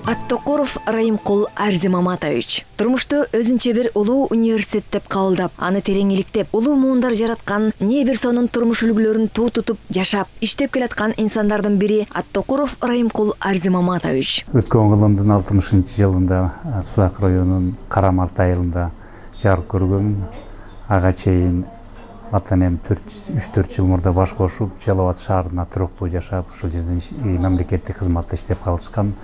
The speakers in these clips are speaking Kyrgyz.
Аттокуров Райымкул Арзимаматович турмушта өзүнчө бир улуу университет деп кабылдап, аны терең иликтеп, улуу муундар жараткан, не бир сонун турмуш үлгүлөрүн туу тутуп жашап, иштеп келаткан инсандардын бири Аттокуров Райымкул Арзимаматович. Өткөн кылымдын 60-жылында Сузак районунун Кара-Март айылында жарык көргөн. Ага чейин атанем 3-4 жыл мурда баш кошуп, Жалал Абад шаарына туруктуу жашап, ушул жерден мамлекеттик кызматта иштеп калышкан.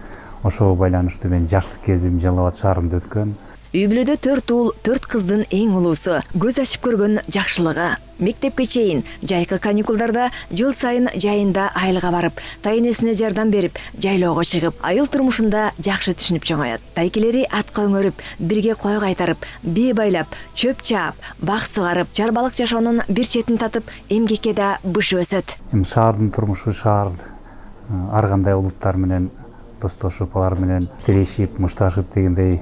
Ошого байланыштуу мен жаштык кезим Жалал Абад шаарында өткөн. Үй бүлөдө 4 уул, 4 кыздын эң улуусу, көз ачып көргөн жакшылыгы. Мектепке чейин жайкы каникулдарда жыл сайын жайында айылга барып, тайнесине жардам берип, жайлоого чыгып, айыл турмушунда жакшы түшүнүп чоңоёт. Тайкелери атка өңөрүп, бирге кой кайтарып, бие байлап, чөп чаап, бак сугарып, чарбалык жашоонун бир четин татып, эмгекке да бышы өсөт. Шаардын турмушу шаар ар кандай улуттар менен достошуп, алар менен тирешип, мушташып дегендей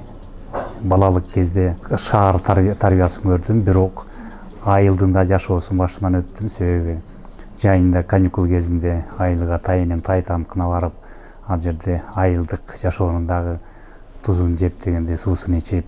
балалык кезде шаар тарбиясын көрдүм, бирок айылдын да жашоосун башынан өттүм. Себеби жайында каникул кезинде айылга тайынем тайтамкына барып, ал жерде айылдык жашоонун дагы тузун жеп дегенде суусун ичип,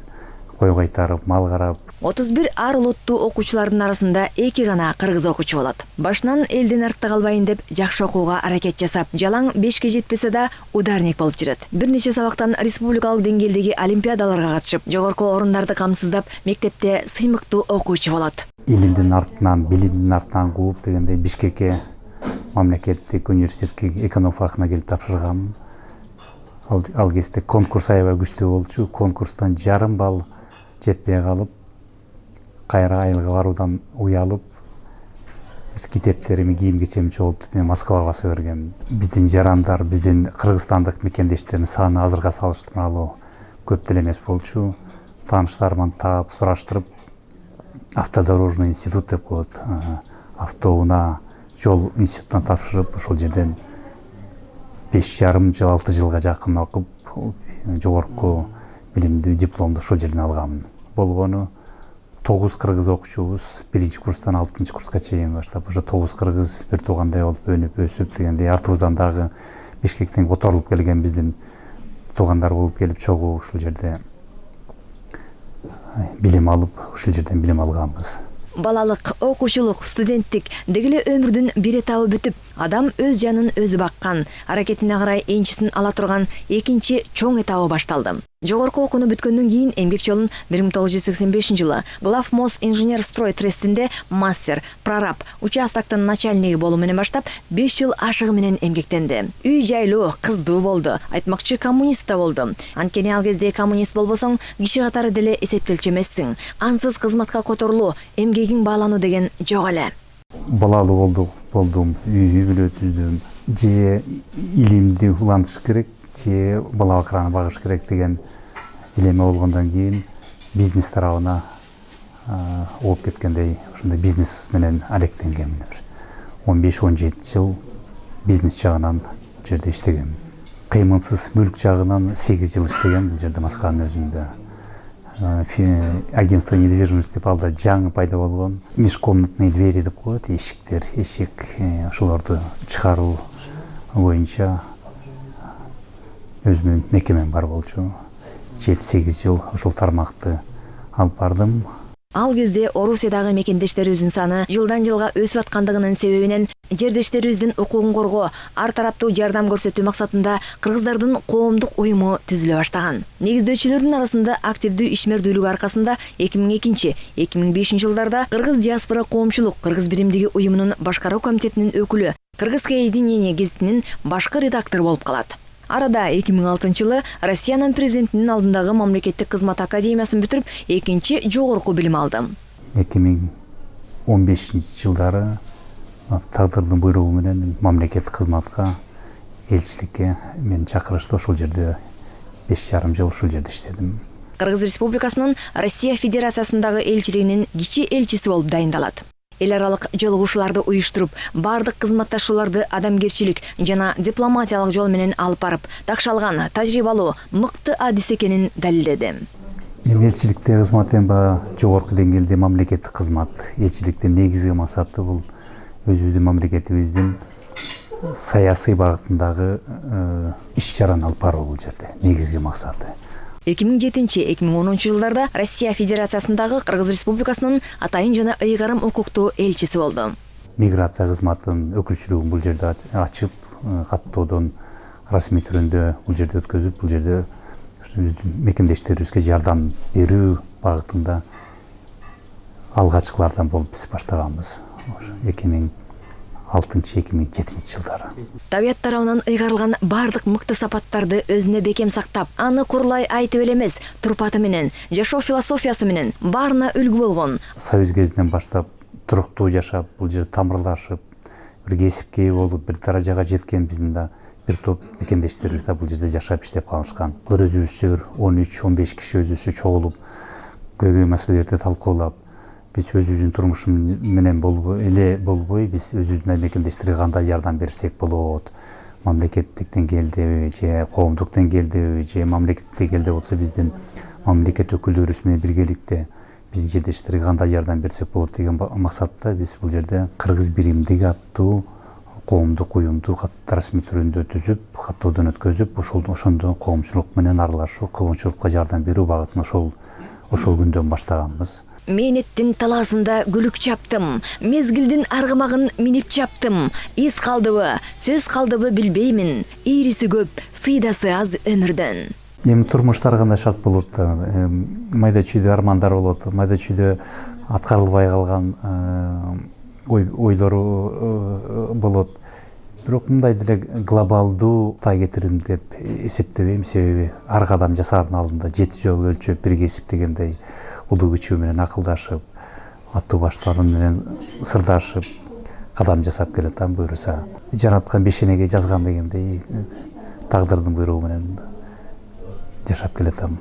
кой кайтарып, мал карап. 31 ар улуттуу окуучулардын арасында 2 гана кыргыз окуучу болот. Башынан элдин артта калбайын деп жакшы окууга аракет жасап, жалаң 5ке жетпесе да ударник болуп жүрөт. Бир нече сабактан республикалык деңгээлдеги олимпиадаларга катышып, жогорку орундарды камсыздап, мектепте сыймыктуу окуучу болот. Илимдин артынан, билимдин артынан кууп дегендей Бишкекке мамлекеттик университетке эконом факына келип тапшыргам. Ал кезде конкурс аябай күчтүү болчу. Конкурстан жарым балл жетпей калып, кайра айылга баруудан уялып, китептерими, кийим кечемди чогултуп, мен Москвага баса бергем. Биздин жарандар, биздин кыргызстандык мекендештердин саны азыркы салыштырмалуу көп деле эмес болчу. Тааныштарыман таап, сураштырып, автодорожный институт деп коет, автоунаа жол институтуна тапшырып, ошол жерден 5,5 жыл, 6 жылга жакын окуп, жогорку билимдүү дипломду ошол жерден алгам. Болгону 9 кыргыз окуучубуз, 1-курстан 6-курска чейин баштап, ошо 9 кыргыз бир туугандай болуп өнүп өсүп дегендей, артыбыздан дагы Бишкектен которулуп келген биздин туугандар болуп келип чогуу ушул жерде билим алып, ушул жерден билим алганбыз. Балалык, окуучулук, студенттик дегеле өмүрдүн бир этабы бүтүп, адам өз жанын өзү баккан, аракетине карай энчисин ала турган экинчи чоң этабы башталды. Жогорку окууну бүткөндөн кийин эмгек жолун 1985-жылы Главмос инженер-строй трестинде мастер, прораб, участоктун начальниги болуу менен баштап, 5 жыл ашыгы менен эмгектенди. Үй жайлуу, кыздуу болду. Айтмакчы коммунист да болду. Анткени ал кезде коммунист болбосоң, киши катары деле эсептелчү эмессиң. Ансыз кызматка которулуу, эмгегиң баалануу деген жок эле. Балалуу болдум, үй бүлө түздүм. Же илимди улантыш керек, же бала бакыраны багыш керек деген дилемма болгондон кийин бизнес тарабына ооп кеткендей, ошондой бизнес менен алектенгем. 15-17 жыл бизнес жагынан жерде иштегем. Кыймылсыз мүлк жагынан 8 жыл иштегем бул жерде Москванын өзүндө. Агентство недвижимости деп алда жаңы пайда болгон межкомнатные двери деп коет, эшиктер, эшик, ошолорду чыгаруу боюнча өзүмдүн мекемем бар болчу. 7-8 жыл ошол тармакты алып бардым. Ал кезде Орусиядагы мекендештерибиздин саны жылдан жылга өсүп аткандыгынын себебинен жердештерибиздин укугун коргоо, ар тараптуу жардам көрсөтүү максатында кыргыздардын коомдук уюму түзүлө баштаган. Негиздөөчүлөрдүн арасында активдүү ишмердүүлүк аркасында 2002-2005 жылдарда Кыргыз диаспора коомчулук Кыргыз биримдиги уюмунун башкаруу комитетинин өкүлү, Кыргызское единение гезитинин башкы редактору болуп калат. Арада 2006 жылы Россиянын президентинин алдындагы мамлекеттик кызмат академиясын бүтүрүп, экинчи жогорку билим алдым. 2015 жылдары тагдырдын буйругу менен мамлекеттик кызматка, элчиликке мен чакырышты. Ошол жерде 5,5 жыл ушул жерде иштедим. Кыргыз Республикасынын Россия Федерациясындагы элчилигинин кичи элчиси болуп дайындалат. Эл аралык жолугушууларды уюштуруп, бардык кызматташууларды адамгерчилик жана дипломатиялык жол менен алып барып, такшалган, тажрыйбалуу, мыкты адис экенин далилдеди. Элчиликте кызмат эмба жогорку деңгээлде мамлекеттик кызмат. Элчиликтин негизги максаты бул өзүбүздүн мамлекетибиздин саясий багытындагы иш-чараны алып баруу бул жерде негизги максаты. 2007-2010 жылдарда Россия Федерациясындагы Кыргыз Республикасынын атайын жана ыйгарым укуктуу элчиси болду. Миграция кызматынын өкүлчүлүгүн бул жерде ачып, каттоодон расмий түрүндө бул жерде өткөзүп, бул жерде мекендештерибизге жардам берүү багытында алгачкылардан болуп биз баштаганбыз. 2006-2007 жылдары. Табият тарабынан ыйгарылган бардык мыкты сапаттарды өзүнө бекем сактап, аны курлай айтып эле эмес, турпаты менен, жашоо философиясы менен баарына үлгү болгон. Союз кезинен баштап туруктуу жашап, бул жерде тамырлашып, бир кесипке ээ болуп, бир даражага жеткен биздин да бир топ мекендештерибиз да бул жерде жашап иштеп калышкан. Булар өзүбүзчө 13-15 киши өзүбүзчө чогулуп, көйгөй маселелерди талкуулап, биз өзүбүздүн турмушубуз менен болбой, биз өзүбүздүн мекендештерге кандай жардам берсек болот, мамлекеттик деңгээлдеби же коомдук деңгээлдеби же мамлекеттик деңгээлде болсо биздин мамлекет өкүлдөрүбүз менен биргеликте биздин жердештерге кандай жардам берсек болот деген максатта биз бул жерде Кыргыз биримдиги аттуу коомдук уюмду расмий түрүндө түзүп, каттоодон өткөзүп, ошондо коомчулук менен аралашуу, коомчулукка жардам берүү багытын ошол күндөн баштаганбыз. Мээнеттин талаасында гүлүк чаптым, мезгилдин аргымагын минип чаптым. Из калдыбы, сөз калдыбы билбеймин. Ийриси көп, сыйдасы аз өмүрдөн. Эми турмуштар кандай шарт болот да, майда чүйдө армандар болот, майда чүйдө аткарылбай калган ойлору болот. Бирок мындай деле глобалдуу тай кетирим деп эсептебейм, себеби ар кадам жасаардын алдында 7 жол өлчөп, бир кесип дегендей улуу күчү менен акылдашып, аттуу баштары менен сырдашып, кадам жасап келатам буюрса. Жараткан бешенеге жазган дегендей тагдырдын буйругу менен жашап келатам.